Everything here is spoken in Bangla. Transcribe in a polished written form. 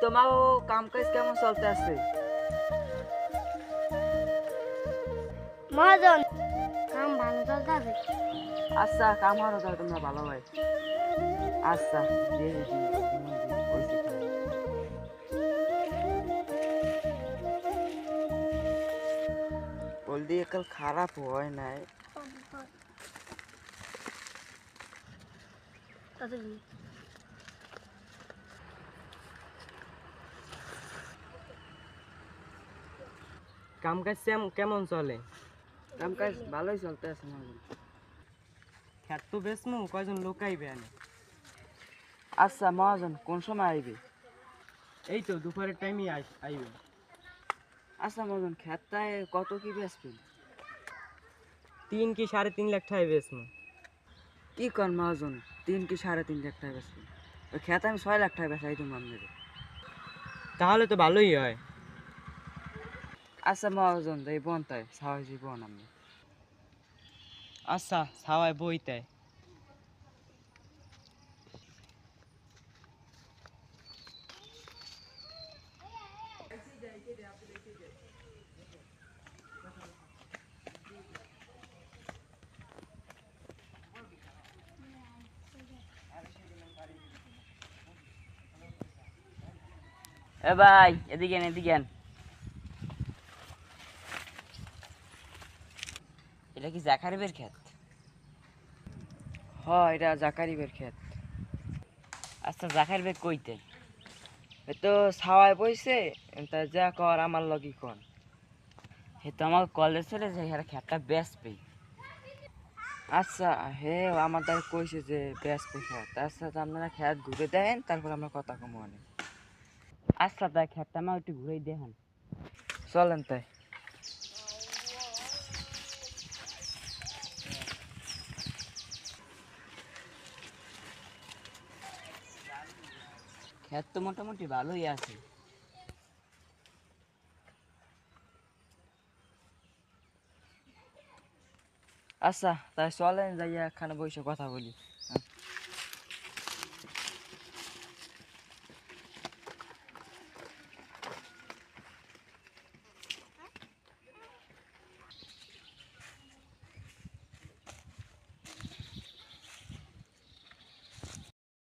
তোমার কাম কাজ কেমন চলতে আছে? মহাজন কাম ভালো চলতে আছে। আচ্ছা, কাম হলো তাহলে তোমরা ভালো ভাই। আচ্ছা, দিয়ে দিই ওইসে বল দিয়ে কাল খারাপ হয় নাই। কাম কাজ কেমন চলে? কাম কাজ ভালোই চলতে আছে মহাজন। খ্যাত তো বেসমু কয়জন লোক আইবে আনে। আচ্ছা মহাজন, কোন সময় আইবে? এই তো দুপুরের টাইমই আইবে। আচ্ছা মহাজন, খেতটায় কত কি বেচবেন? 3 কি 3.5 লাখ টাকা বেসমু। কি কর মহাজন, 3 কি 3.5 লাখ টাকা বেচবেন? ওই খেত আমি 6 লাখ টাকা বেচাই তোমার নেবে। তাহলে তো ভালোই হয়। আচ্ছা মহাজন, এই বন তাই সাহস বন আমি। আচ্ছা ছাওয়ায় বইতে। এ ভাই, এদিকে এদিকে। এটা কি জাকারিবের ক্ষেত? হ, এটা জাকারিবের ক্ষেত। আচ্ছা, জাকারিবে কইতে? এ তো ছাওয়ায় বইছে, তা যা কর আমার লগি কোন। হে তো আমার কলেজ ছেলে যে হেরা ক্ষেতটা বেচবে। আচ্ছা, হে আমার দ্বারা কইছে যে বেচবে ক্ষেত। আচ্ছা, তো আপনারা ক্ষেত ঘুরে দেন, তারপর আমরা কথা কম অনেক। আচ্ছা, তাই ক্ষেতটা আমার একটু ঘুরেই দেখেন। চলেন তাই। ক্ষেত তো মোটামুটি ভালোই আছে। আচ্ছা, তাই চলেন যাইয়া একখানে বসে কথা বলি।